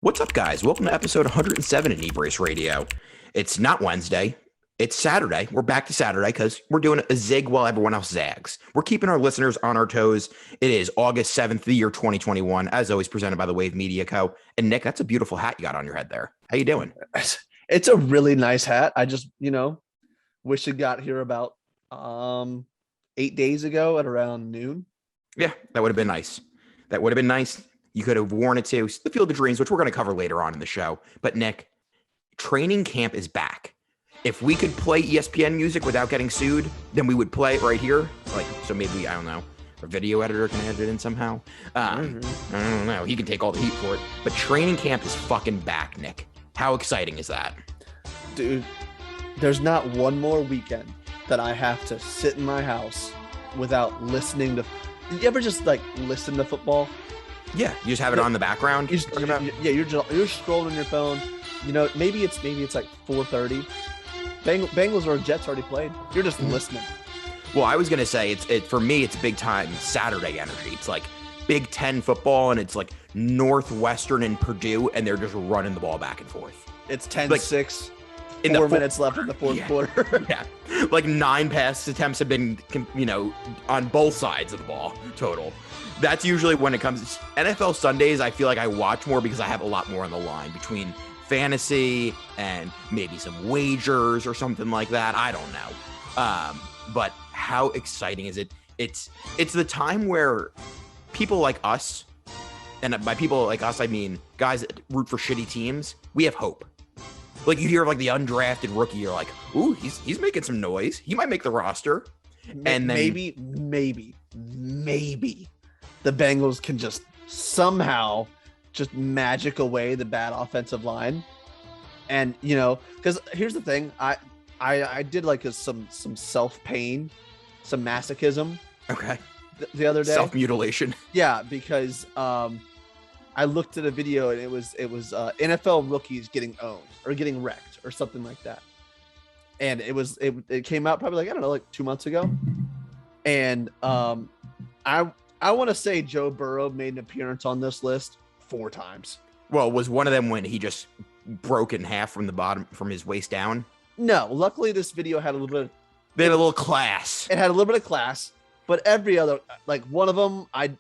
What's up, guys? Welcome to episode 107 of Knee Brace Radio. It's not Wednesday. It's Saturday. We're back to Saturday because we're doing a zig while everyone else zags. We're keeping our listeners on our toes. It is August 7th, the year 2021, as always presented by the Wave Media Co. And Nick, that's a beautiful hat you got on your head there. How you doing? It's a really nice hat. I just, wish it got here about 8 days ago at around noon. Yeah, that would have been nice. That would have been nice. You could have worn it to the Field of Dreams, which we're going to cover later on in the show. But Nick, training camp is back. If we could play ESPN music without getting sued, then we would play it right here. So maybe, I don't know, a video editor can edit it in somehow. I don't know. He can take all the heat for it. But training camp is fucking back, Nick. How exciting is that? Dude, there's not one more weekend that I have to sit in my house without listening to. You ever just listen to football? Yeah, you just have it on the background. You're scrolling on your phone. Maybe it's like 4:30. Bengals or Jets already played. You're just listening. Well, I was gonna say for me it's big time Saturday energy. It's like Big Ten football, and it's like Northwestern and Purdue, and they're just running the ball back and forth. It's 10-6. 4 minutes left in the fourth quarter. Yeah, like 9 pass attempts have been, on both sides of the ball total. That's usually when it comes NFL Sundays. I feel like I watch more because I have a lot more on the line between fantasy and maybe some wagers or something like that. I don't know. But how exciting is it? It's the time where people like us, and by people like us, I mean guys that root for shitty teams, we have hope. Like you hear the undrafted rookie, you're like, ooh, he's making some noise. He might make the roster. And then maybe the Bengals can just somehow just magic away the bad offensive line. And, because here's the thing, I did some self-pain, some masochism. Okay. The other day. Self-mutilation. Yeah, because I looked at a video and it was NFL rookies getting owned or getting wrecked or something like that. And it came out probably 2 months ago. And I want to say Joe Burrow made an appearance on this list 4 times. Well, was one of them when he just broke in half from the bottom, from his waist down? No, luckily this video had a little bit. They had a little class. It had a little bit of class, but every other, one of them, I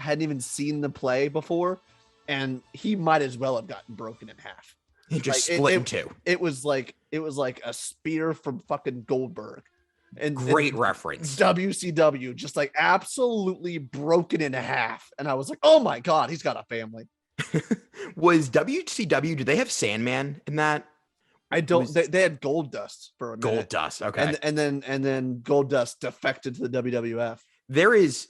hadn't even seen the play before, and he might as well have gotten broken in half. He just split in two. It was like a spear from fucking Goldberg. And great reference. WCW, just absolutely broken in half. And I was like, oh my God, he's got a family. Was WCW, did they have Sandman in that? I don't, they had Goldust for a minute. Goldust, okay. And then Goldust defected to the WWF. There is,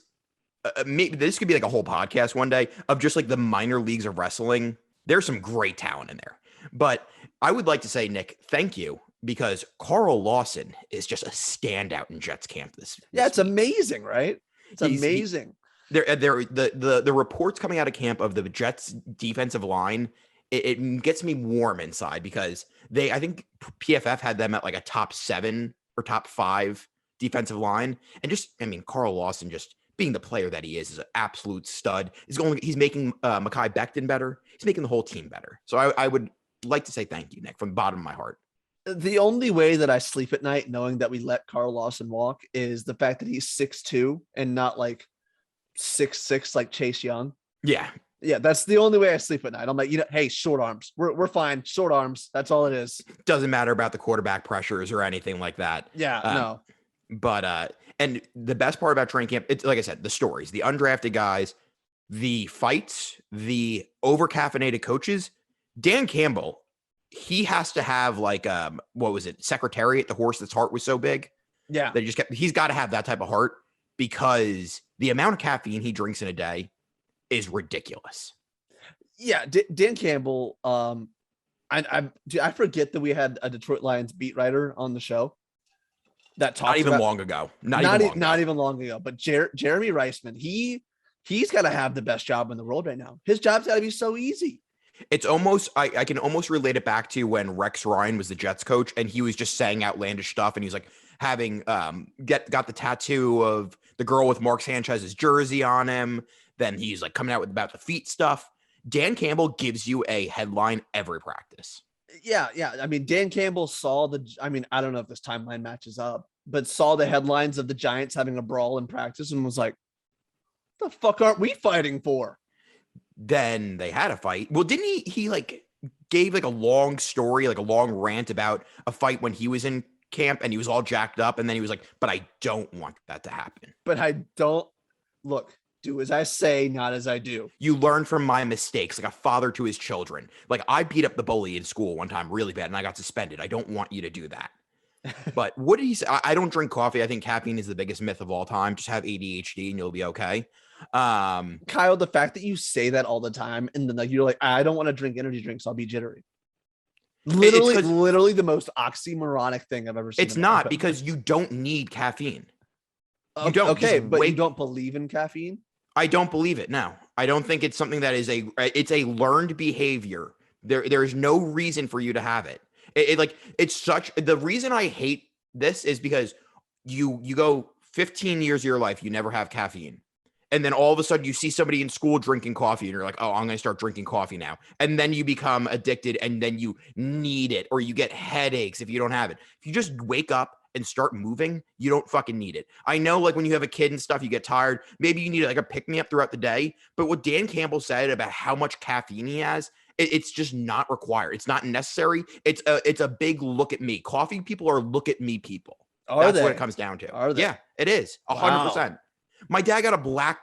maybe this could be a whole podcast one day of just the minor leagues of wrestling. There's some great talent in there. But I would like to say, Nick, thank you. Because Carl Lawson is just a standout in Jets camp this it's week. Amazing, right? It's amazing. The reports coming out of camp of the Jets defensive line, it gets me warm inside because I think PFF had them at a top 7 or top 5 defensive line. And Carl Lawson just being the player that he is an absolute stud. He's making Mekhi Becton better. He's making the whole team better. So I would like to say thank you, Nick, from the bottom of my heart. The only way that I sleep at night knowing that we let Carl Lawson walk is the fact that he's 6'2" and not 6'6" like Chase Young. Yeah. Yeah, that's the only way I sleep at night. I'm like, hey, short arms. We're fine. Short arms. That's all it is. Doesn't matter about the quarterback pressures or anything like that. Yeah, no. But and the best part about training camp, it's like I said, the stories, the undrafted guys, the fights, the over-caffeinated coaches. Dan Campbell, he has to have Secretariat, the horse that's heart was so big. Yeah. That he's got to have that type of heart because the amount of caffeine he drinks in a day is ridiculous. Yeah. Dan Campbell, I forget that we had a Detroit Lions beat writer on the show that talked not even long ago. But Jeremy Reisman, he's got to have the best job in the world right now. His job's got to be so easy. It's almost, I can almost relate it back to when Rex Ryan was the Jets coach and he was just saying outlandish stuff. And he's having, got the tattoo of the girl with Mark Sanchez's jersey on him. Then he's coming out with about the feet stuff. Dan Campbell gives you a headline every practice. Yeah. I mean, Dan Campbell saw I don't know if this timeline matches up, but saw the headlines of the Giants having a brawl in practice and was like, the fuck aren't we fighting for? Then they had a fight. Well, didn't he like gave like a long story, like a long rant about a fight when he was in camp and he was all jacked up, and then he was like, but I don't want that to happen. But I don't do as I say, not as I do. You learn from my mistakes, like a father to his children. Like, I beat up the bully in school one time really bad and I got suspended. I don't want you to do that. But what did he say? I don't drink coffee. I think caffeine is the biggest myth of all time. Just have ADHD and you'll be okay. Kyle, the fact that you say that all the time and then like you're like, I don't want to drink energy drinks, I'll be jittery. Literally the most oxymoronic thing I've ever seen. It's not, because you don't need caffeine. You don't. Okay, but you don't believe in caffeine? I don't believe it. No, I don't think it's something that is it's a learned behavior. There's no reason for you to have it. The reason I hate this is because you go 15 years of your life, you never have caffeine. And then all of a sudden you see somebody in school drinking coffee and you're like, oh, I'm going to start drinking coffee now. And then you become addicted and then you need it, or you get headaches if you don't have it. If you just wake up and start moving, you don't fucking need it. I know, like, when you have a kid and stuff, you get tired. Maybe you need like a pick-me-up throughout the day. But what Dan Campbell said about how much caffeine he has, it's just not required. It's not necessary. It's a big look at me. Coffee people are look at me people. That's what it comes down to. Are they? Yeah, it is 100%. My dad got a black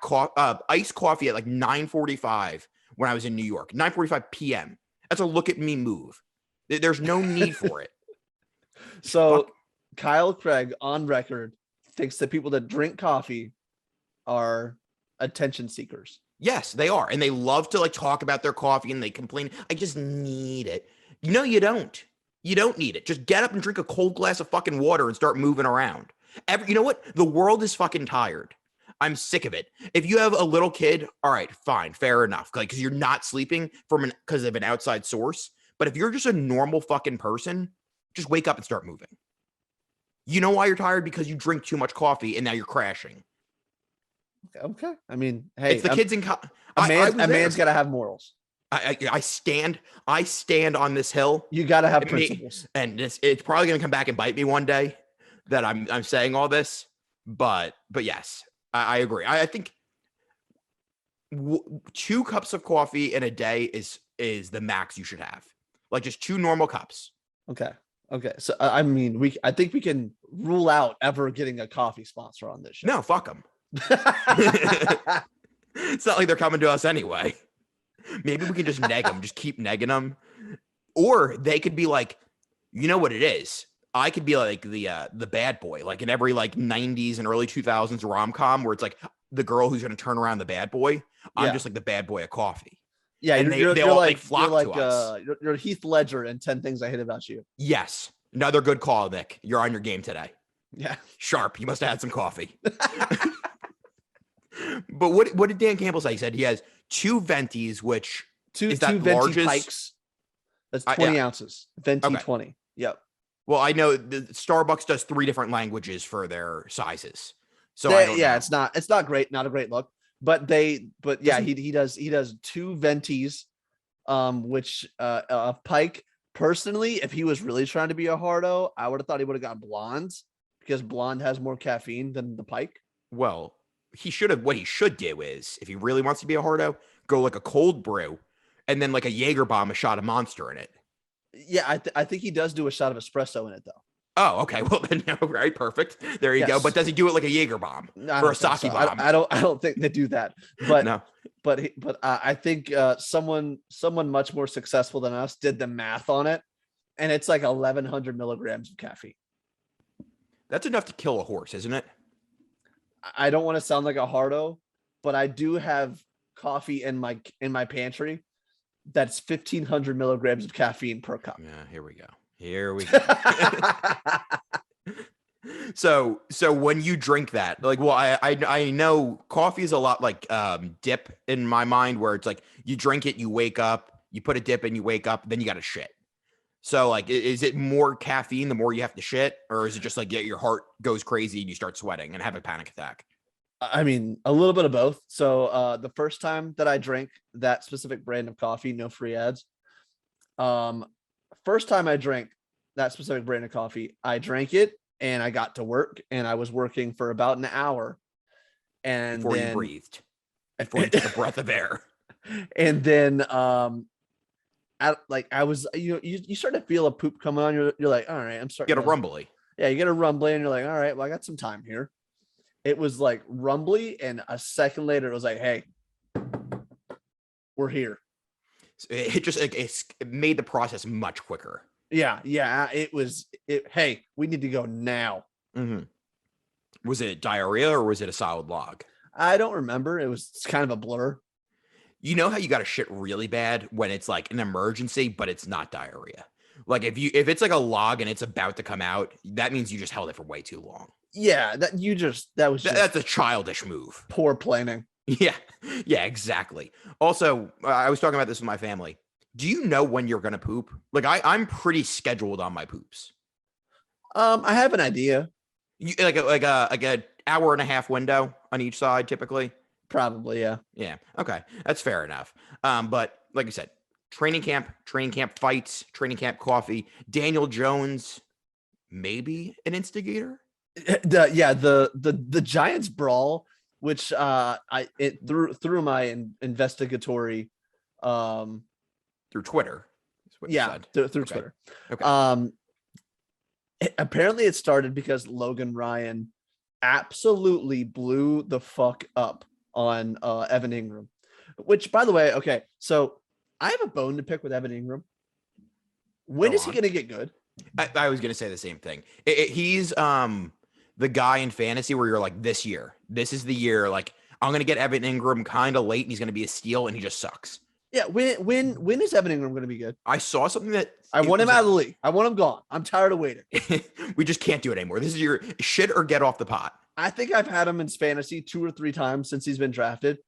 iced coffee at like 9:45 when I was in New York. 9:45 p.m. That's a look at me move. There's no need for it. So Kyle Craig on record thinks that people that drink coffee are attention seekers. Yes, they are. And they love to like talk about their coffee and they complain, I just need it. No, you don't. You don't need it. Just get up and drink a cold glass of fucking water and start moving around. You know what? The world is fucking tired. I'm sick of it. If you have a little kid, all right, fine, fair enough. Like, because you're not sleeping because of an outside source. But if you're just a normal fucking person, just wake up and start moving. You know why you're tired? Because you drink too much coffee and now you're crashing. Okay. I mean, hey, it's the kids in a man's got to have morals. I stand on this hill. You got to have principles. And it's probably going to come back and bite me one day that I'm saying all this. But yes, I agree. I think 2 cups of coffee in a day is the max you should have. Like, just 2 normal cups. Okay. So I mean, I think we can rule out ever getting a coffee sponsor on this show. No, fuck them. It's not like they're coming to us anyway. Maybe we can just neg them, just keep negging them. Or they could be like, you know what it is? I could be like the bad boy, like in every like 90s and early 2000s rom-com where it's like the girl who's going to turn around the bad boy. I'm just like the bad boy of coffee. Yeah, and you're like you're Heath Ledger in 10 Things I Hate About You. Yes. Another good call, Nick. You're on your game today. Yeah. Sharp. You must have had some coffee. But what did Dan Campbell say? He said he has 2 Ventis, which is that two Venti largest? Pikes. That's 20 ounces. Venti 20. Yep. Well, I know the Starbucks does 3 different languages for their sizes. So I don't know. It's not great. Not a great look. But he does 2 Ventis, which Pike. Personally, if he was really trying to be a hardo, I would have thought he would have got blondes because blonde has more caffeine than the Pike. Well, what he should do is, if he really wants to be a hardo, go like a cold brew and then like a Jaeger bomb, a shot of Monster in it. Yeah, I think he does do a shot of espresso in it though. Oh, okay. Well, then, right, perfect. There you go. But does he do it like a Jaeger bomb or a sake bomb? I don't think they do that. But no. But I think someone much more successful than us did the math on it, and it's like 1,100 milligrams of caffeine. That's enough to kill a horse, isn't it? I don't want to sound like a hardo, but I do have coffee in my pantry that's 1,500 milligrams of caffeine per cup. Yeah, here we go. So when you drink that, like, well, I know coffee is a lot like dip in my mind, where it's like you drink it, you wake up, you put a dip in, you wake up, then you got to shit. So like, is it more caffeine the more you have to shit, or is it just like your heart goes crazy and you start sweating and have a panic attack? I mean, a little bit of both. So the first time that I drank that specific brand of coffee, no free ads. Um, first time I drank that specific brand of coffee, I drank it and I got to work and I was working for about an hour. And Before you then breathed, before you took a breath of air. and then I was you start to feel a poop coming on. You're like, all right, I'm starting Get a to, rumbly. yeah, you get a rumbly and you're like, all right, well, I got some time here. It was like rumbly, and a second later, it was like, hey, we're here. It just it made the process much quicker. Yeah, it was it. Hey, we need to go now. Mm-hmm. Was it diarrhea or was it a solid log? I don't remember. It's kind of a blur. You know how you got to shit really bad when it's like an emergency, but it's not diarrhea. Like if it's like a log and it's about to come out, that means you just held it for way too long. Yeah, That's a childish move. Poor planning. Yeah, yeah, exactly. Also, I was talking about this with my family. Do you know when you're gonna poop? Like I'm pretty scheduled on my poops. I have an idea. You, like a hour and a half window on each side, typically. Probably, yeah. Yeah. Okay, that's fair enough. But like I said, training camp fights, training camp coffee. Daniel Jones, maybe an instigator. The Giants brawl, which through my investigatory Through Twitter. Through Okay. Twitter. Okay. Apparently it started because Logan Ryan absolutely blew the fuck up on Evan Ingram, which, by the way, okay, so I have a bone to pick with Evan Ingram. When is he going to get good? I was going to say the same thing. He's the guy in fantasy where you're like, this is the year. Like, I'm going to get Evan Ingram kind of late and he's going to be a steal and he just sucks. Yeah. When is Evan Ingram going to be good? I saw something that I want him out of the league. I want him gone. I'm tired of waiting. We just can't do it anymore. This is your shit or get off the pot. I think I've had him in fantasy 2 or 3 times since he's been drafted.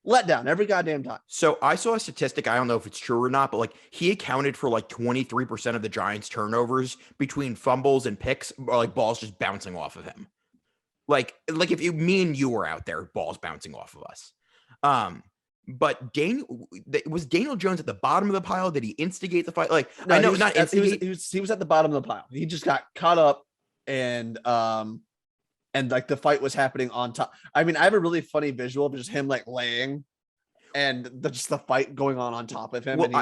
Let down every goddamn time. So I saw a statistic. I don't know if it's true or not, but like he accounted for like 23% of the Giants' turnovers between fumbles and picks, or like balls just bouncing off of him. Like if me and you were out there, balls bouncing off of us. But was Daniel Jones at the bottom of the pile? Did he instigate the fight? Like, no, I know not instigate. He was at the bottom of the pile. He just got caught up and like the fight was happening on top. I mean, I have a really funny visual of just him like laying and just the fight going on top of him. Well, and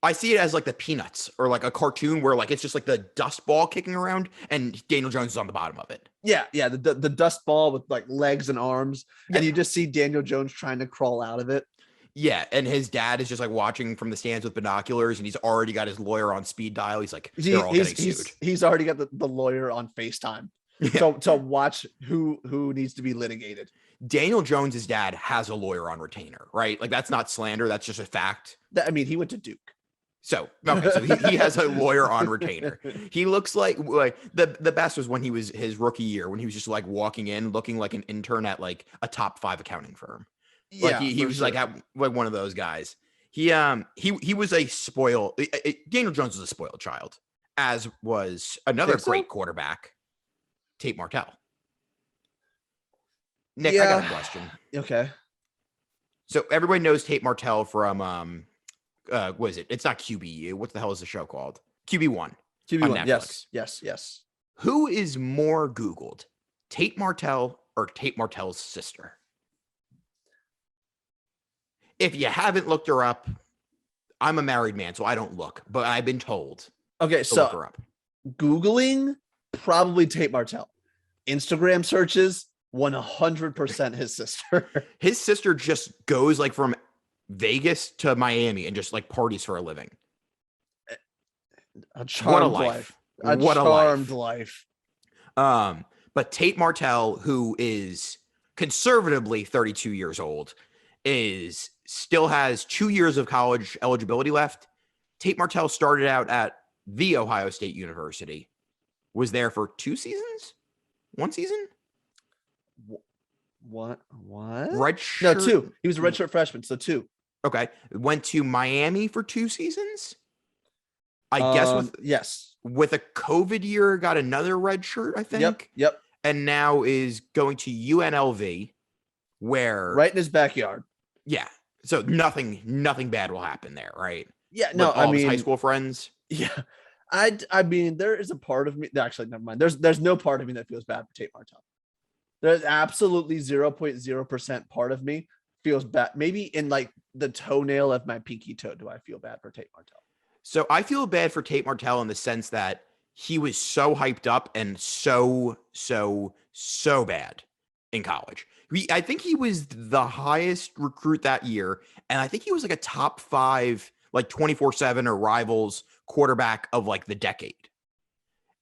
I see it as like the Peanuts or like a cartoon where like it's just like the dust ball kicking around and Daniel Jones is on the bottom of it. Yeah. The dust ball with like legs and arms. Yeah. And you just see Daniel Jones trying to crawl out of it. Yeah. And his dad is just like watching from the stands with binoculars and he's already got his lawyer on speed dial. He's like, they're all getting sued. He's already got the lawyer on FaceTime. Yeah. To watch who needs to be litigated. Daniel Jones's dad has a lawyer on retainer, right? Like that's not slander. That's just a fact. I mean, he went to Duke. So, okay, so he has a lawyer on retainer. He looks like the best was when he was his rookie year, when he was just like walking in looking like an intern at like a top 5 accounting firm. Like he was like one of those guys. He was a spoiled Daniel Jones was a spoiled child, as was another great quarterback, Tate Martell. Nick, I got a question. Okay. So everybody knows Tate Martell from what is it? It's not QBU. What the hell is the show called? QB1. QB1. Yes. Who is more Googled, Tate Martell or Tate Martell's sister? If you haven't looked her up, I'm a married man, so I don't look, but I've been told. Okay, so look her up. Googling, probably Tate Martell. Instagram searches, 100% his sister. His sister just goes like from Vegas to Miami and just like parties for a living. A charmed life. A charmed life. But Tate Martell, who is conservatively 32 years old, still has 2 years of college eligibility left. Tate Martell started out at The Ohio State University, was there for 2 seasons? 1 season? What? Redshirt? No, 2. He was a redshirt freshman, so 2. Okay. Went to Miami for 2 seasons. I guess with a COVID year, got another red shirt, I think. Yep. And now is going to UNLV. where right in his backyard. yeah. So nothing bad will happen there, right? Yeah, With no, all of his high school friends. yeah. I mean, there is a part of me. Actually, never mind. There's no part of me that feels bad for Tate Martell. There's absolutely 0.0% part of me feels bad. Maybe in like the toenail of my pinky toe, do I feel bad for Tate Martell? So I feel bad for Tate Martell in the sense that he was so hyped up and so bad in college. I think he was the highest recruit that year, and I think he was like a top 5, like 24/7 or Rivals quarterback of like the decade.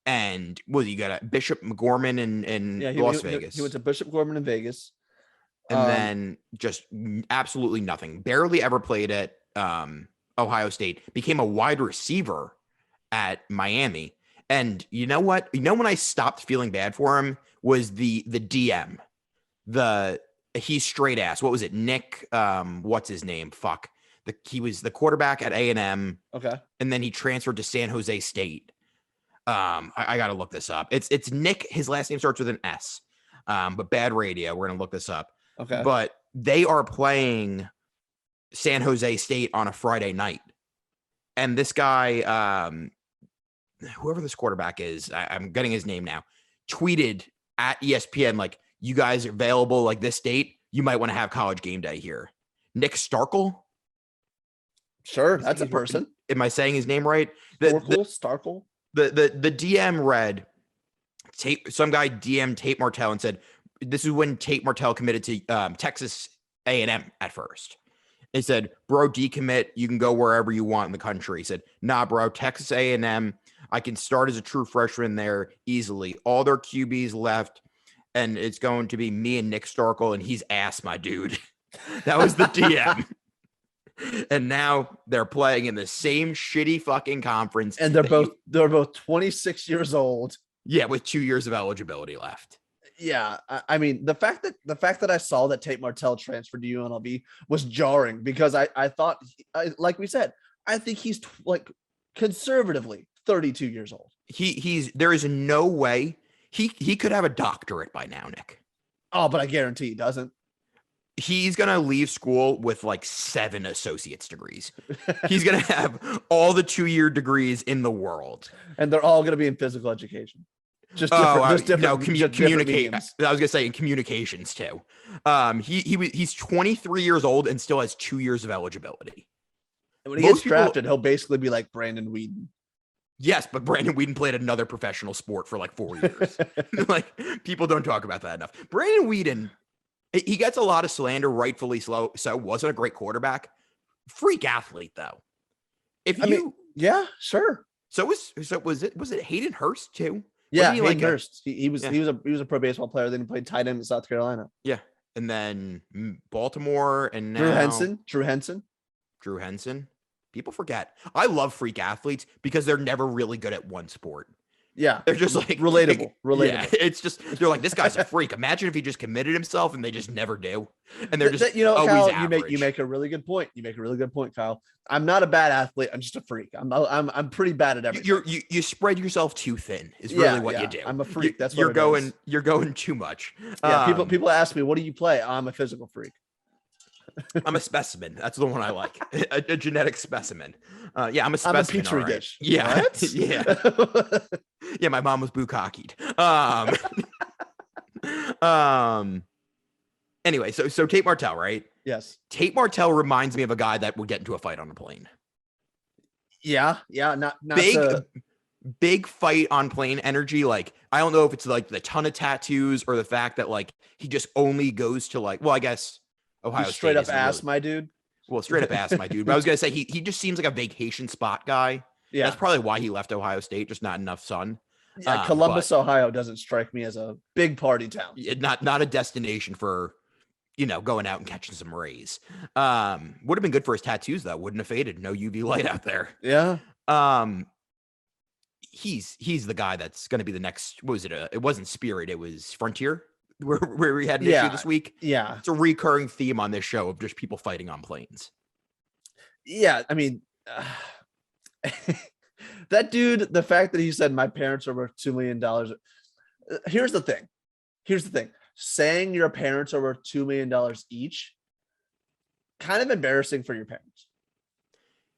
And you got a Bishop McGorman in Las Vegas. He went to Bishop Gorman in Vegas. And then just absolutely nothing. Barely ever played at Ohio State. Became a wide receiver at Miami. And you know what? You know when I stopped feeling bad for him was the DM. He's straight ass. What was it? Nick, what's his name? Fuck. He was the quarterback at A&M. Okay. And then he transferred to San Jose State. I got to look this up. It's Nick. His last name starts with an S. But bad radio. We're going to look this up. Okay. But they are playing San Jose State on a Friday night. And this guy, whoever this quarterback is, I'm getting his name now, tweeted at ESPN, like, you guys are available like this date. You might want to have College Game Day here. Nick Starkel. Sure. That's a person. Am I saying his name right? Starkel. The DM read, some guy DM'd Tate Martell and said, this is when Tate Martell committed to Texas A&M at first. He said, bro, decommit. You can go wherever you want in the country. He said, nah, bro, Texas A&M. I can start as a true freshman there easily. All their QBs left, and it's going to be me and Nick Starkel, and he's ass, my dude. That was the DM. And now they're playing in the same shitty fucking conference. And they're both 26 years old. Yeah, with 2 years of eligibility left. Yeah, I mean, the fact that I saw that Tate Martell transferred to UNLV was jarring because I thought, like we said, I think he's like conservatively 32 years old. There is no way he could have a doctorate by now, Nick. Oh, but I guarantee he doesn't. He's going to leave school with like 7 associate's degrees. He's going to have all the 2-year degrees in the world. And they're all going to be in physical education. Communicate. I was going to say in communications too. He's 23 years old and still has 2 years of eligibility. And when he gets drafted, he'll basically be like Brandon Weeden. Yes, but Brandon Weeden played another professional sport for like 4 years. Like, people don't talk about that enough. Brandon Weeden, he gets a lot of slander, rightfully so. Wasn't a great quarterback. Freak athlete, though. Yeah, sure. So was it Hayden Hurst too? Yeah, Hayden Hurst. He was a pro baseball player. Then he played tight end in South Carolina. Yeah, and then Baltimore, and now Drew Henson. People forget. I love freak athletes because they're never really good at one sport. Yeah, they're just like relatable. Yeah, it's just they're like, this guy's a freak. Imagine if he just committed himself and they just never do, and they're just Kyle, average. you make a really good point. Kyle. I'm not a bad athlete. I'm just a freak. I'm pretty bad at everything. You spread yourself too thin is really what you do. I'm a freak. That's what you're going too much. Yeah, people ask me, what do you play? I'm a physical freak. I'm a specimen. That's the one I like. A genetic specimen. Yeah, I'm a specimen. I'm a petri dish. Yeah. Yeah. Yeah, my mom was bukkakied. Anyway, so Tate Martell, right? Yes. Tate Martell reminds me of a guy that would get into a fight on a plane. Yeah, not big fight on plane energy. Like, I don't know if it's like the ton of tattoos or the fact that like he just only goes to like, well, I guess Ohio State straight up ass, my dude. Well, straight up ass, my dude. But I was gonna say he just seems like a vacation spot guy. Yeah, that's probably why he left Ohio State. Just not enough sun. Yeah, Columbus, Ohio doesn't strike me as a big party town. Not a destination for, going out and catching some rays. Would have been good for his tattoos though. Wouldn't have faded. No UV light out there. Yeah. He's the guy that's going to be the next. What was it? It wasn't Spirit. It was Frontier. Where we had an issue this week. Yeah. It's a recurring theme on this show of just people fighting on planes. Yeah. I mean, that dude, the fact that he said my parents are worth $2 million. Here's the thing. saying your parents are worth $2 million each, kind of embarrassing for your parents.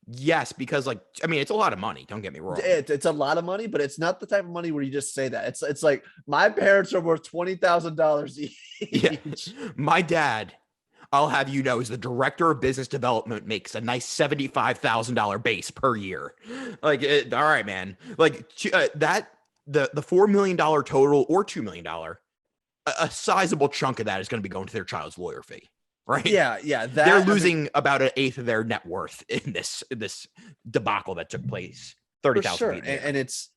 Yes, because like I mean, it's a lot of money. Don't get me wrong. It's a lot of money, but it's not the type of money where you just say that. It's like my parents are worth $20,000 each. Yeah. My dad, I'll have you know, is the director of business development, makes a nice $75,000 base per year. Like, all right, man. Like that the $4 million total or $2 million, a sizable chunk of that is going to be going to their child's lawyer fee. Right. Yeah. They're losing about an eighth of their net worth in this debacle that took place. 30,000 sure. feet. And it's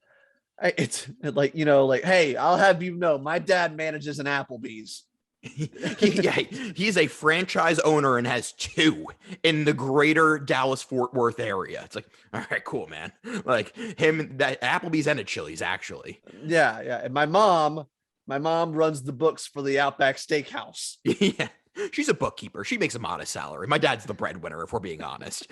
like, you know, like, hey, I'll have you know, my dad manages an Applebee's. He's a franchise owner and has 2 in the greater Dallas-Fort Worth area. It's like, all right, cool, man. Like him, that Applebee's and a Chili's, actually. Yeah. And my mom runs the books for the Outback Steakhouse. Yeah. She's a bookkeeper. She makes a modest salary. My dad's the breadwinner, if we're being honest.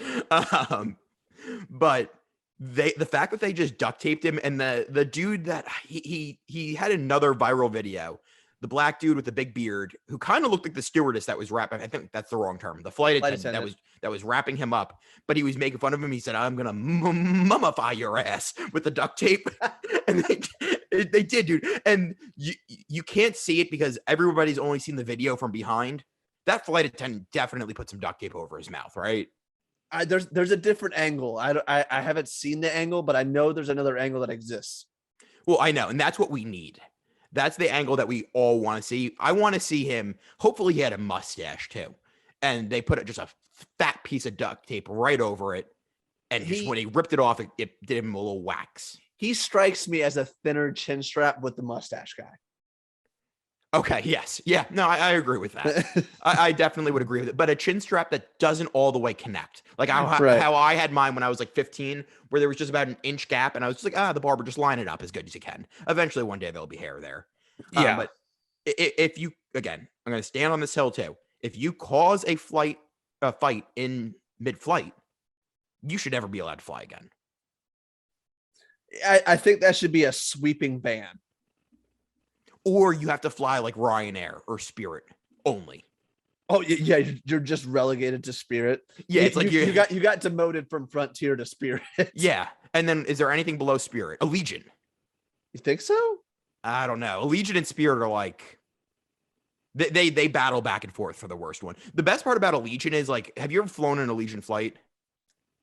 But the fact that they just duct taped him, and the dude that he had another viral video, the black dude with the big beard who kind of looked like the stewardess that was wrapping. I think that's the wrong term. The flight attendant that was wrapping him up, but he was making fun of him. He said, "I'm gonna mummify your ass with the duct tape," and they did, dude. And you can't see it because everybody's only seen the video from behind. That flight attendant definitely put some duct tape over his mouth, right? There's a different angle. I haven't seen the angle, but I know there's another angle that exists. Well, I know, and that's what we need. That's the angle that we all want to see. I want to see him. Hopefully, he had a mustache too, and they put just a fat piece of duct tape right over it, and when he ripped it off, it did him a little wax. He strikes me as a thinner chin strap with the mustache guy. Okay, yes. Yeah, no, I agree with that. I definitely would agree with it. But a chin strap that doesn't all the way connect. Like how I had mine when I was like 15, where there was just about an inch gap. And I was just like, the barber, just line it up as good as you can. Eventually, one day, there'll be hair there. Yeah. But if you, again, I'm going to stand on this hill too. If you cause a fight in mid-flight, you should never be allowed to fly again. I think that should be a sweeping ban. Or you have to fly like Ryanair or Spirit only. Oh yeah, you're just relegated to Spirit. Yeah, it's like you got demoted from Frontier to Spirit. Yeah, and then is there anything below Spirit? Allegiant. You think so? I don't know. Allegiant and Spirit are like they battle back and forth for the worst one. The best part about Allegiant is like, have you ever flown an Allegiant flight?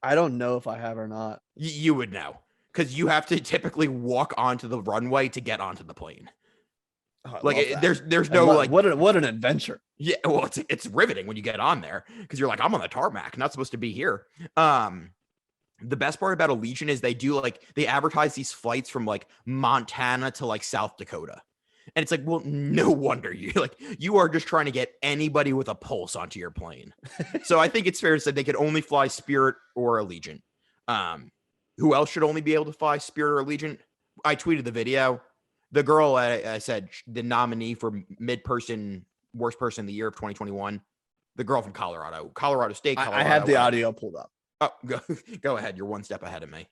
I don't know if I have or not. You would know because you have to typically walk onto the runway to get onto the plane. Oh, like there's no like what an adventure. Yeah, well, it's riveting when you get on there because you're like, I'm on the tarmac, not supposed to be here. The best part about Allegiant is they advertise these flights from like Montana to like South Dakota, and it's like, well, no wonder you are just trying to get anybody with a pulse onto your plane. So I think it's fair to say they could only fly Spirit or Allegiant. Who else should only be able to fly Spirit or Allegiant? I tweeted the video. The girl I said the nominee for mid-person worst person of the year of 2021, the girl from Colorado State. I have the audio pulled up. Oh, go ahead. You're one step ahead of me.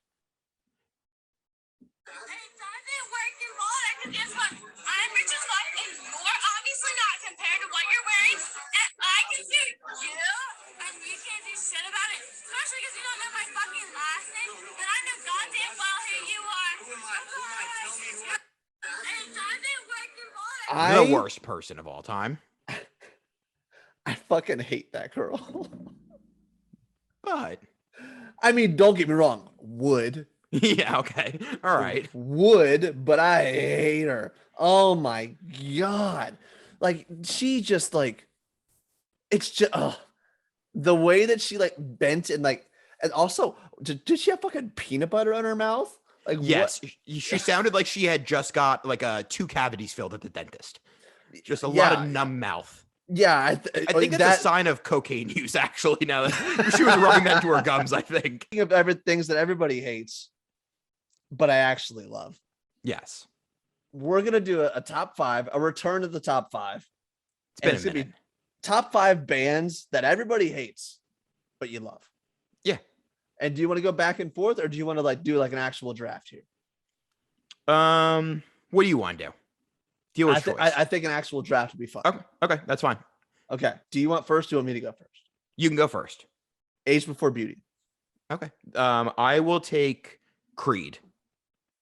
Guess what? I'm rich as fuck, and you're obviously not compared to what you're wearing. And I can see you, and you can't do shit about it, especially because you don't know my fucking last name. But I know goddamn well who you are. The worst person of all time. I fucking hate that girl. But I mean, don't get me wrong. Would. Yeah, okay. All right. Would, but I hate her. Oh my God. Like, she just like, it's just the way that she like bent and like, and also, did she have fucking peanut butter on her mouth? Like, yes, she sounded like she had just got like 2 cavities filled at the dentist. Just a lot of numb mouth. Yeah, I think that's a sign of cocaine use. Actually, now that she was rubbing that to her gums, I think. Of things that everybody hates, but I actually love. Yes, we're gonna do a top 5, a return to the top 5. It's been a minute. Top 5 bands that everybody hates, but you love. Yeah. And do you want to go back and forth, or do you want to like do like an actual draft here? What do you want to do? Dealer's choice. I think an actual draft would be fun. Okay, that's fine. Okay. Do you want first? Or do you want me to go first? You can go first. Age before beauty. Okay. I will take Creed.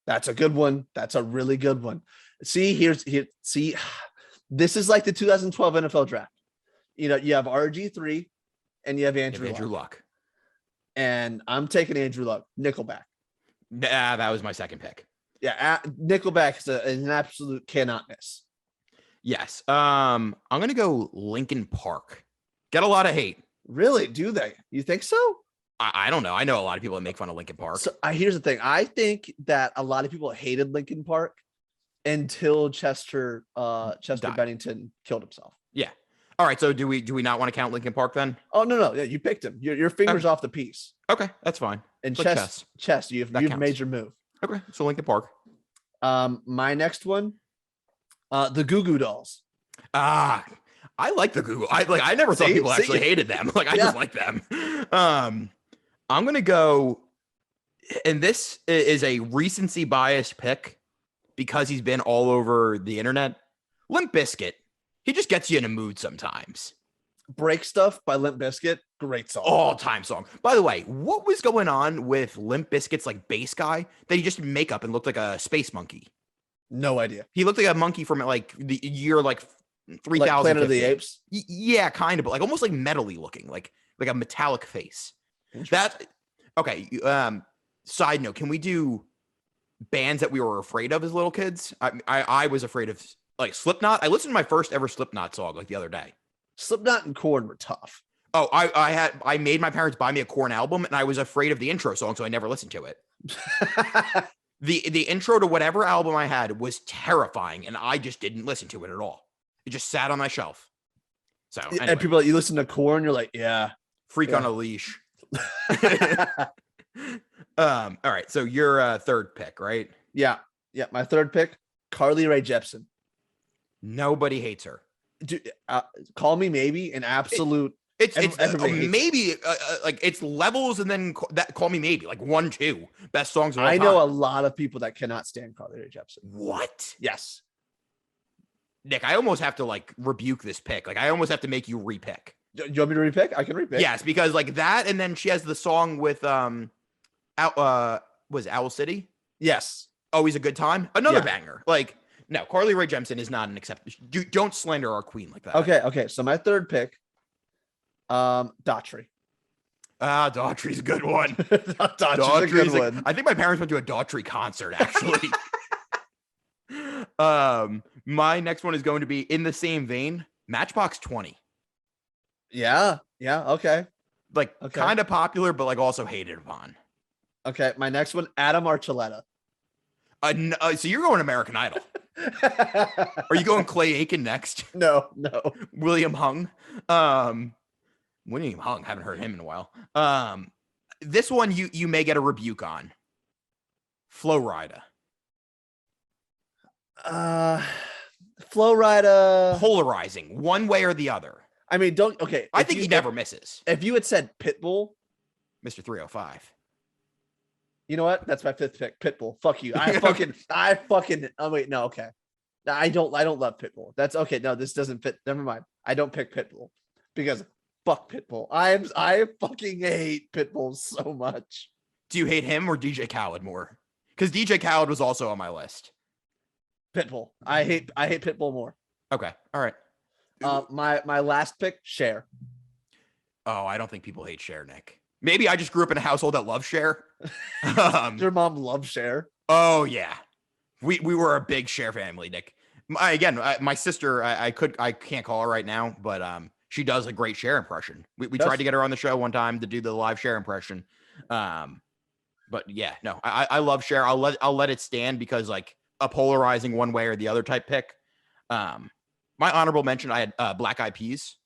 That's a good one. That's a really good one. See, see, this is like the 2012 NFL draft. You know, you have RG3 and you have Andrew Luck. And I'm taking Andrew Luck, Nickelback. That was my second pick. Yeah, Nickelback is an absolute cannot miss. Yes. I'm gonna go Linkin Park. Get a lot of hate. Really? Do they? You think so? I don't know. I know a lot of people that make fun of Linkin Park. So here's the thing. I think that a lot of people hated Linkin Park until Chester Bennington killed himself. Yeah. All right. So do we not want to count Linkin Park then? Oh no. Yeah, you picked him. Your fingers off the piece. Okay, that's fine. And like chess. You've made your move. Okay, so Linkin Park. My next one, the Goo Goo Dolls. I like the Google. I never thought people actually hated them. Like I just like them. I'm gonna go, and this is a recency bias pick because he's been all over the internet. Limp Bizkit. He just gets you in a mood sometimes. Break Stuff by Limp Bizkit. Great song. All-time song. By the way, what was going on with Limp Bizkit's like bass guy that he just make up and looked like a space monkey? No idea. He looked like a monkey from like the year like 3000. Like Planet of the Apes? Yeah, kind of, but like almost like metally looking, like a metallic face. That okay. Side note, can we do bands that we were afraid of as little kids? I was afraid of like Slipknot. I listened to my first ever Slipknot song like the other day. Slipknot and Korn were tough. Oh, I made my parents buy me a Korn album, and I was afraid of the intro song, so I never listened to it. The intro to whatever album I had was terrifying, and I just didn't listen to it at all. It just sat on my shelf. So anyway. And people, you listen to Korn, you're like, yeah, Freak on a Leash. All right, so your third pick, right? Yeah. My third pick, Carly Rae Jepsen. Nobody hates her. Dude, Call Me Maybe, an absolute. It's maybe like it's levels, and then that Call Me Maybe, like 1, 2 best songs of all time. I know a lot of people that cannot stand Carly Rae Jepsen. What? Yes. Nick, I almost have to like rebuke this pick. Like I almost have to make you repick. Do you want me to repick? I can repick. Yes, because like that, and then she has the song with was Owl City? Yes. Always a Good Time. Another banger. Like, no, Carly Rae Jepsen is not an exception. Don't slander our queen like that. Okay. So my third pick, Daughtry. Daughtry's a good one. Daughtry's a good one. I think my parents went to a Daughtry concert, actually. My next one is going to be in the same vein, Matchbox 20. Yeah. Okay. Like kind of popular, but like also hated upon. Okay. My next one, Adam Archuleta. So you're going American Idol. Are you going Clay Aiken next? No. William Hung. William Hung, haven't heard him in a while. This one you may get a rebuke on. Flo Rida. Flo Rida. Polarizing, one way or the other. I mean, I think he never misses. If you had said Pitbull, Mr. 305. You know what? That's my fifth pick. Pitbull. Fuck you. Oh wait, no, okay. I don't love Pitbull. That's okay. No, this doesn't fit. Never mind. I don't pick Pitbull because fuck Pitbull. I fucking hate Pitbull so much. Do you hate him or DJ Khaled more? Because DJ Khaled was also on my list. Pitbull. I hate Pitbull more. Okay. All right. My last pick, Cher. Oh, I don't think people hate Cher, Nick. Maybe I just grew up in a household that loves Cher. Your mom loves Cher. Oh yeah, we were a big Cher family, Nick. My sister, I can't call her right now, but she does a great Cher impression. We tried to get her on the show one time to do the live Cher impression. But yeah, no, I love Cher. I'll let it stand because like a polarizing one way or the other type pick. My honorable mention, I had Black Eyed Peas.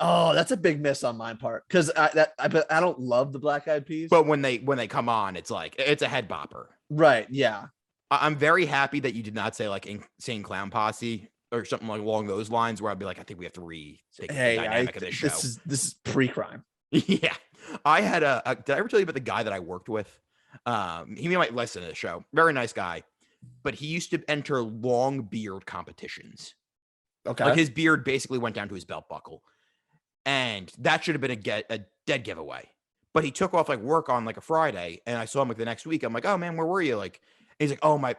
Oh, that's a big miss on my part because I don't love the Black Eyed Peas. But when they come on, it's like it's a head bopper. Right? Yeah. I'm very happy that you did not say like Insane Clown Posse or something like along those lines, where I'd be like, I think we have to rethink the dynamic of this show. This is pre-crime. Yeah, I had did I ever tell you about the guy that I worked with? He might listen to the show. Very nice guy. but he used to enter long beard competitions. Okay. Like his beard basically went down to his belt buckle, and that should have been a dead giveaway. But he took off like work on like a Friday, and I saw him like the next week. I'm like, oh man, where were you? Like, and he's like, oh my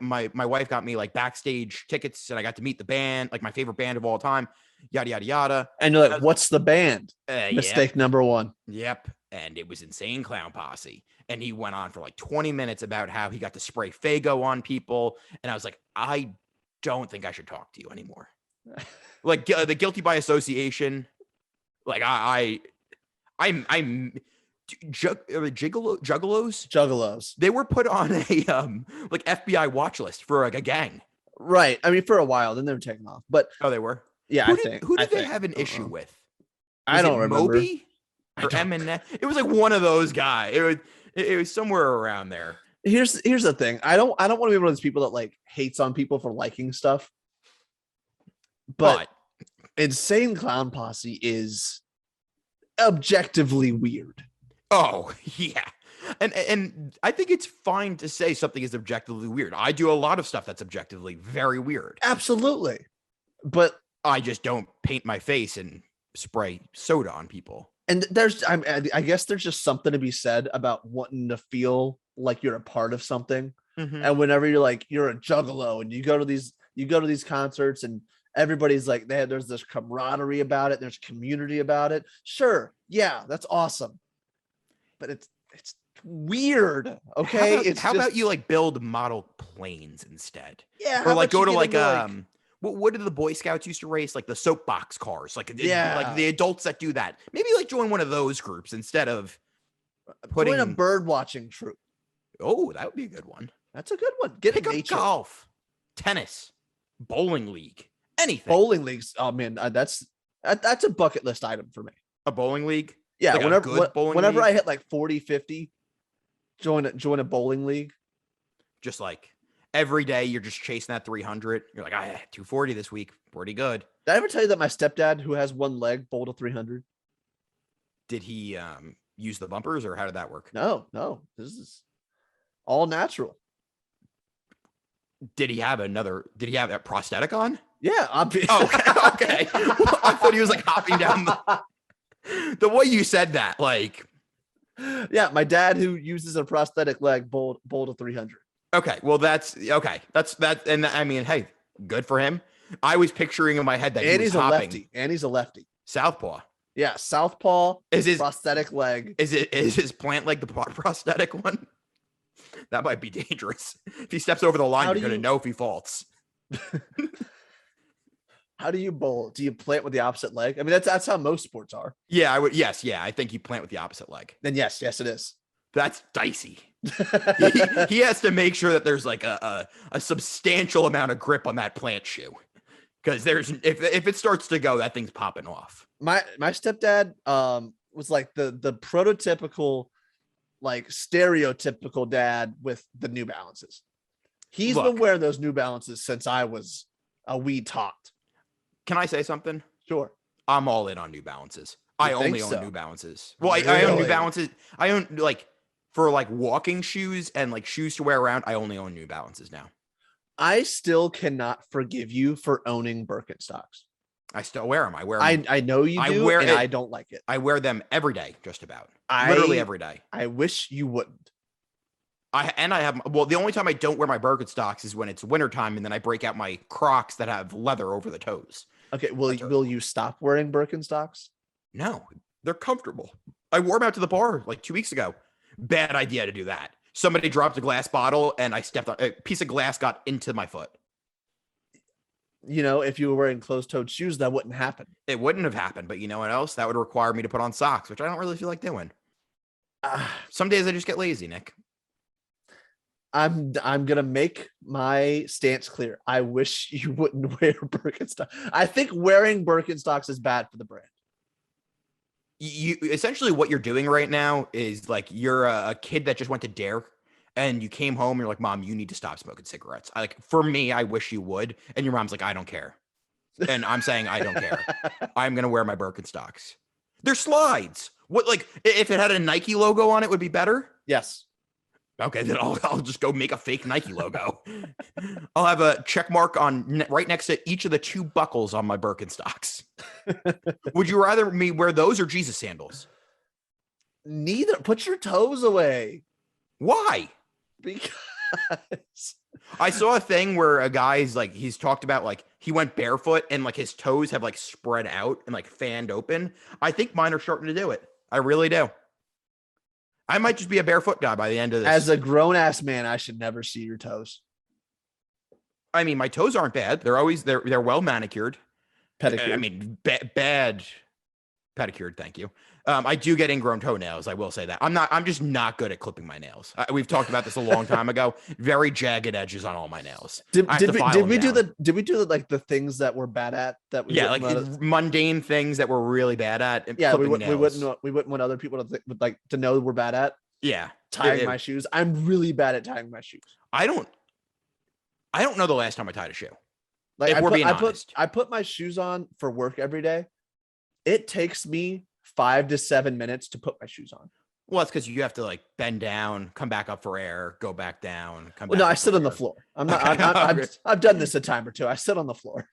wife got me like backstage tickets, and I got to meet the band, like my favorite band of all time, yada yada yada. And you're like, what's the band? Yep. Mistake number one. Yep. And it was Insane Clown Posse. And he went on for like 20 minutes about how he got to spray Faygo on people. And I was like, I don't think I should talk to you anymore. Like the guilty by association. Like I'm juggalos. Juggalos. They were put on a like FBI watch list for like a gang. Right. I mean, for a while, then they were taken off. But Oh, they were. yeah, Who did they have an issue with? I Was don't it remember. Moby or Eminem? It was like one of those guys. It was somewhere around there. Here's the thing. I don't want to be one of those people that like hates on people for liking stuff. But Insane Clown Posse is objectively weird. Oh, yeah. And I think it's fine to say something is objectively weird. I do a lot of stuff that's objectively very weird. Absolutely. But I just don't paint my face and spray soda on people. and I guess there's just something to be said about wanting to feel like you're a part of something. Mhm. And whenever you're a juggalo and you go to these concerts and everybody's like, there's this camaraderie about it, there's community about it. Sure, yeah, that's awesome. But it's weird. Okay. How about you like build model planes instead? Yeah, Or like go to like what did the Boy Scouts used to race? Like the soapbox cars, like like the adults that do that. Maybe like join one of those groups instead of putting a bird watching troop. Oh, that would be a good one. That's a good one. Get Pick up nature. golf, tennis, bowling league, anything. Bowling leagues. Oh man, that's a bucket list item for me. A bowling league. Yeah, Like a good bowling whenever league? I hit like 40, 50, join a bowling league. Just like every day you're just chasing that 300. You're like, I had 240 this week. Pretty good. Did I ever tell you that my stepdad, who has one leg, bowled a 300? Did he use the bumpers or how did that work? No, this is all natural. Did he have a prosthetic on? Yeah, obviously. Oh, okay. Well, I thought he was like hopping down the way you said that, like. Yeah, my dad, who uses a prosthetic leg, bowled a 300. Okay, well that's okay. That's that, and I mean, hey, good for him. I was picturing in my head that And he was he's a hopping. lefty. And he's a lefty. Southpaw. Yeah, southpaw. Is his prosthetic leg? Is his plant leg the prosthetic one? That might be dangerous. If he steps over the line, you're gonna know if he faults. How do you bowl? Do you plant with the opposite leg? I mean, that's how most sports are. Yeah, I would. Yes, yeah. I think you plant with the opposite leg. Then yes, it is. That's dicey. he has to make sure that there's like a substantial amount of grip on that plant shoe, because there's if it starts to go, that thing's popping off. My stepdad was like the prototypical, like stereotypical dad with the New Balances. He's been wearing those New Balances since I was a wee tot. Can I say something? Sure. I'm all in on New Balances. I only own New Balances. Well, Really? I own New Balances. I own like for like walking shoes and like shoes to wear around. I only own New Balances now. I still cannot forgive you for owning Birkenstocks. I still wear them. I wear them. I know you do, and I don't like it. I wear them every day, just about. Literally every day. I wish you wouldn't. The only time I don't wear my Birkenstocks is when it's wintertime and then I break out my Crocs that have leather over the toes. Okay, will you stop wearing Birkenstocks? No, they're comfortable. I wore them out to the bar like 2 weeks ago. Bad idea to do that. Somebody dropped a glass bottle and I stepped on a piece of glass got into my foot. You know, if you were wearing closed-toed shoes, that wouldn't happen. It wouldn't have happened, but you know what else? That would require me to put on socks, which I don't really feel like doing. Some days I just get lazy, Nick. I'm gonna make my stance clear. I wish you wouldn't wear Birkenstocks. I think wearing Birkenstocks is bad for the brand. You essentially what you're doing right now is like you're a kid that just went to Dare and you came home and you're like, Mom, you need to stop smoking cigarettes. For me, I wish you would. And your mom's like, I don't care. And I'm saying I don't care. I'm gonna wear my Birkenstocks. They're slides. What, like if it had a Nike logo on it would be better? Yes. Okay, then I'll just go make a fake Nike logo. I'll have a check mark on right next to each of the 2 buckles on my Birkenstocks. Would you rather me wear those or Jesus sandals? Neither. Put your toes away. Why? Because I saw a thing where a guy's like, he's talked about like he went barefoot and like his toes have like spread out and like fanned open. I think mine are starting to do it. I really do. I might just be a barefoot guy by the end of this. as a grown ass man, I should never see your toes. I mean, my toes aren't bad. They're well manicured. Pedicure. I mean, bad pedicured. Thank you. I do get ingrown toenails. I will say that. I'm just not good at clipping my nails. We've talked about this a long time ago. Very jagged edges on all my nails. Did we do down. like the things that we're bad at that we Yeah, like mundane things that we're really bad at. yeah, we clipping wouldn't nails. we wouldn't want other people to know we're bad at Yeah, tying my shoes. I'm really bad at tying my shoes. I don't know the last time I tied a shoe. Like If we're being honest. I put my shoes on for work every day. It takes me 5 to 7 minutes to put my shoes on. Well, that's because you have to like bend down, come back up for air, go back down, come Well, back. no, I up sit for on the air. floor. I'm not. Okay. I've done this a time or two. I sit on the floor.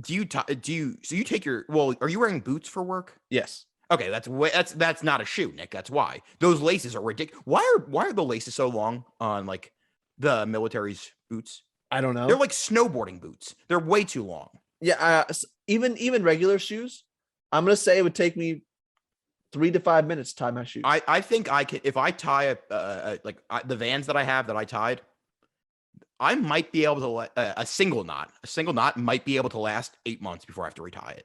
Do you take your, well, are you wearing boots for work? Yes. Okay, that's not a shoe, Nick. That's why. Those laces are ridiculous. Why are the laces so long on like the military's boots? I don't know. They're like snowboarding boots. They're way too long. Yeah. Even regular shoes. I'm gonna say it would take me 3 to 5 minutes to tie my shoes. I think I can, if I tie the Vans that I have that I tied, I might be able to a single knot. A single knot might be able to last 8 months before I have to retie it.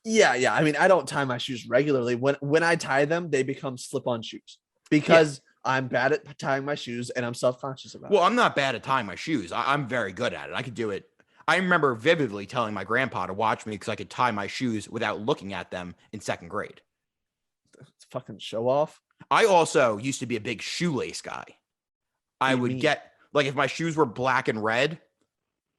Yeah. I mean, I don't tie my shoes regularly. When I tie them, they become slip-on shoes because I'm bad at tying my shoes and I'm self-conscious about Well, it. I'm not bad at tying my shoes. I'm very good at it. I could do it. I remember vividly telling my grandpa to watch me because I could tie my shoes without looking at them in 2nd grade. It's fucking show off. I also used to be a big shoelace guy. I would get, like, if my shoes were black and red,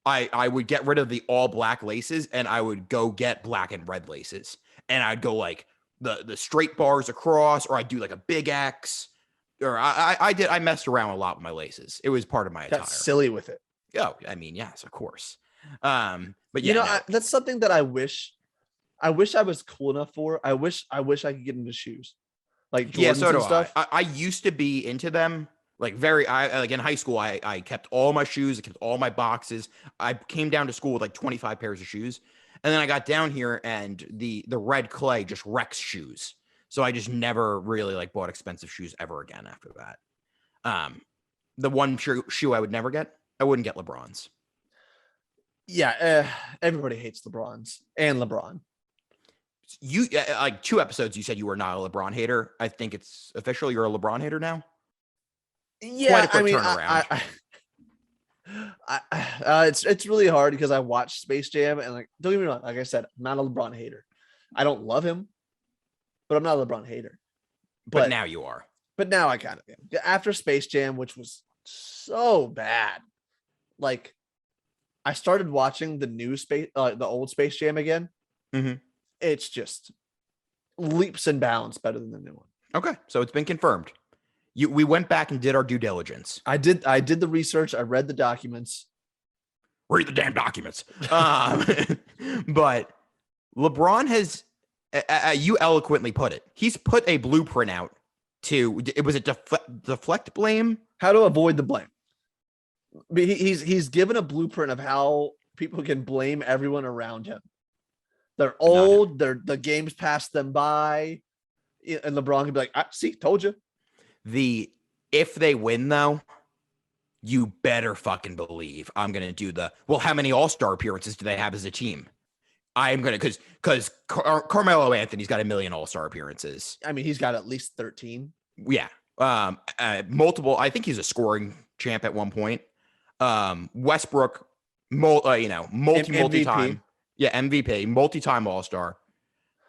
I would get rid of the all black laces and I would go get black and red laces. And I'd go like the straight bars across, or I'd do like a big X, or I messed around a lot with my laces. It was part of my attire. Got silly with it. Oh, I mean, yes, of course. But yeah, You know, no. that's something that I wish I was cool enough for. I wish I could get into shoes, like Jordans Yeah, so do and stuff. I used to be into them. Like like in high school, I kept all my shoes, I kept all my boxes. I came down to school with like 25 pairs of shoes. And then I got down here and the red clay just wrecks shoes. So I just never really like bought expensive shoes ever again after that. The one shoe I would never get, I wouldn't get LeBron's. Yeah, everybody hates LeBron's and LeBron. You like 2 episodes you said you were not a LeBron hater. I think it's official you're a LeBron hater now. Yeah, Quite a quick I mean, turnaround. it's really hard because I watched Space Jam and like, don't get me wrong, like I said, I'm not a LeBron hater. I don't love him, but I'm not a LeBron hater. But now you are. But now I kind of am. After Space Jam, which was so bad, like I started watching the old Space Jam again. Mhm. It's just leaps and bounds better than the new one. Okay, so it's been confirmed. We went back and did our due diligence. I did the research. I read the documents. Read the damn documents. But LeBron has, you eloquently put it. He's put a blueprint out to, it was a deflect blame. How to avoid the blame. But he's given a blueprint of how people can blame everyone around him. They're old. The game's passed them by, and LeBron can be like, "See, told you." If they win though, you better fucking believe I'm gonna do how many All-Star appearances do they have as a team? I'm gonna because Carmelo Anthony's got 1 million All-Star appearances. I mean, he's got at least 13. Yeah. Multiple. I think he's a scoring champ at one point. Westbrook, multi-time. MVP. Yeah, MVP, multi-time All-Star.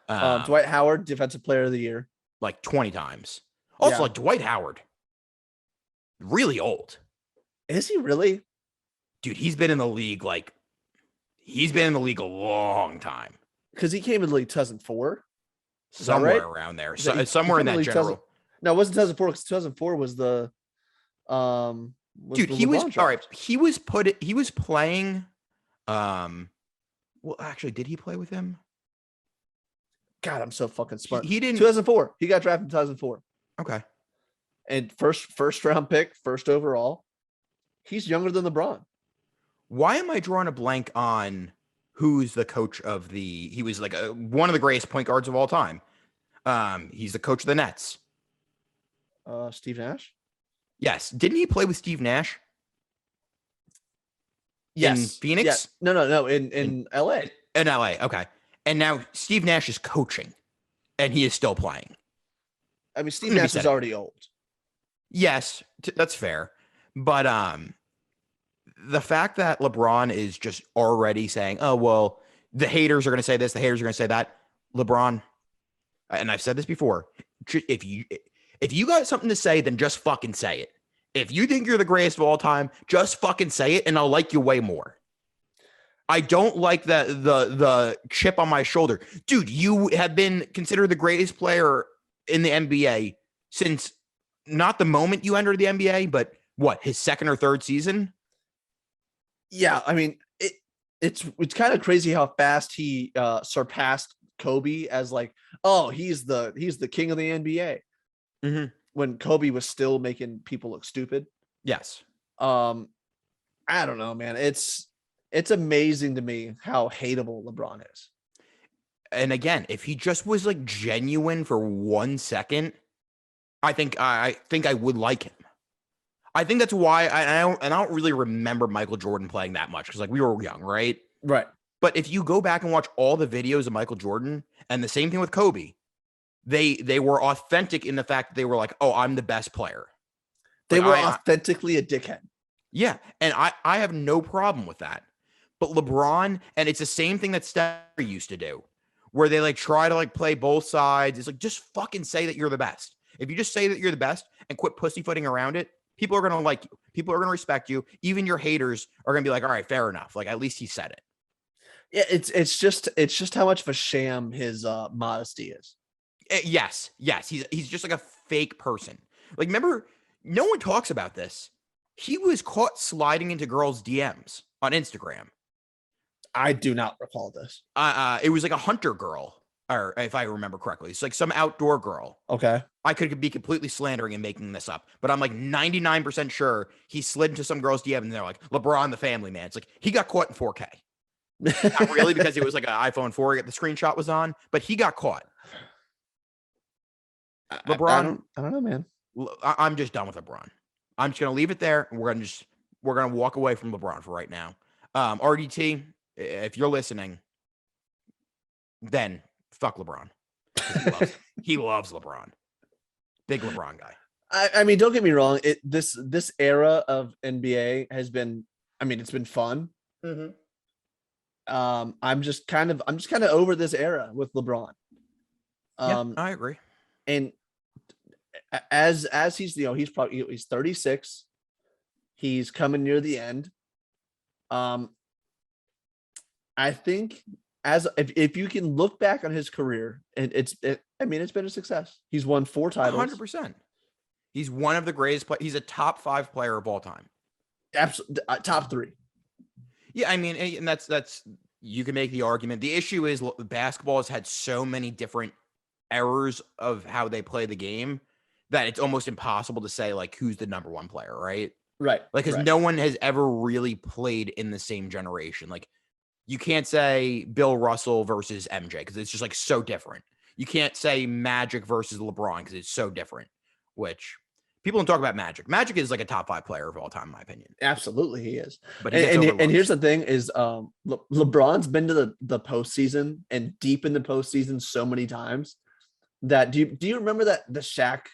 Dwight Howard, Defensive Player of the Year, like 20 times. Also, Yeah. like Dwight Howard, really old. Is he really? Dude, he's been in the league a long time. Because he came in the league 2004. Somewhere right? around there. Is that he Somewhere in came in that the league general. No, it wasn't 2004 because 2004 was the Dude, the he was LeBron all right. draft. He was playing. Well, actually, did he play with him? God, I'm so fucking smart. He didn't. 2004. He got drafted in 2004. Okay. And first round pick, first overall. He's younger than LeBron. Why am I drawing a blank on who's the coach of the? He was like one of the greatest point guards of all time. He's the coach of the Nets. Steve Nash. Yes. Didn't he play with Steve Nash? Yes. In Phoenix? Yeah. No. In LA. In LA. Okay. And now Steve Nash is coaching, and he is still playing. I mean, Steve Let me Nash say is it. already old. Yes, that's fair. But the fact that LeBron is just already saying, "Oh well, the haters are going to say this, the haters are going to say that." LeBron, and I've said this before, if you got something to say, then just fucking say it. If you think you're the greatest of all time, just fucking say it, and I'll like you way more. I don't like the chip on my shoulder, dude. You have been considered the greatest player in the NBA since not the moment you entered the NBA, but what, his second or third season? Yeah, I mean, it's kind of crazy how fast he surpassed Kobe as like, oh, he's the king of the NBA. Mm-hmm. When Kobe was still making people look stupid. Yes. I don't know, man. It's amazing to me how hateable LeBron is. And again, if he just was like genuine for 1 second, I think I would like him. I think that's why I don't really remember Michael Jordan playing that much because like we were young, right? Right. But if you go back and watch all the videos of Michael Jordan, and the same thing with Kobe, they were authentic in the fact that they were like, "Oh, I'm the best player." They Like, were authentically a dickhead. Yeah, and I have no problem with that. But LeBron, and it's the same thing that Steph used to do, where they like try to like play both sides. It's like, just fucking say that you're the best. If you just say that you're the best and quit pussyfooting around it, people are going to like you. People are going to respect you. Even your haters are going to be like, all right, fair enough. Like, at least he said it. Yeah, it's just how much of a sham his modesty is. Yes. He's just like a fake person. Like, remember, no one talks about this. He was caught sliding into girls' DMs on Instagram. I do not recall this. It was like a hunter girl, or if I remember correctly, it's like some outdoor girl. Okay. I could be completely slandering and making this up, but I'm like 99% sure he slid into some girl's DM and they're like, LeBron, the family man. It's like, he got caught in 4K. Not really, because it was like an iPhone 4 the screenshot was on, but he got caught. LeBron, I don't know, man. I'm just done with LeBron. I'm just gonna leave it there, and we're gonna walk away from LeBron for right now. RDT, if you're listening, then fuck LeBron. He loves LeBron. Big LeBron guy. I mean, don't get me wrong. This era of NBA has been, I mean, it's been fun. Mm-hmm. I'm just kind of over this era with LeBron. Yeah, I agree. And as he's, he's 36. He's coming near the end. I think if you can look back on his career, and it's been a success. He's won 4 titles. 100%. He's one of the greatest he's a top 5 player of all time. Absolutely, top 3. Yeah, I mean, and that's you can make the argument. The issue is basketball has had so many different errors of how they play the game that it's almost impossible to say like who's the number 1 player, right? Right. Like, because no one has ever really played in the same generation. Like, you can't say Bill Russell versus MJ because it's just like so different. You can't say Magic versus LeBron because it's so different, which people don't talk about Magic. Magic is like a top 5 player of all time, in my opinion. Absolutely, he is. But and here's the thing is LeBron's been to the postseason and deep in the postseason so many times that do you remember that the Shaq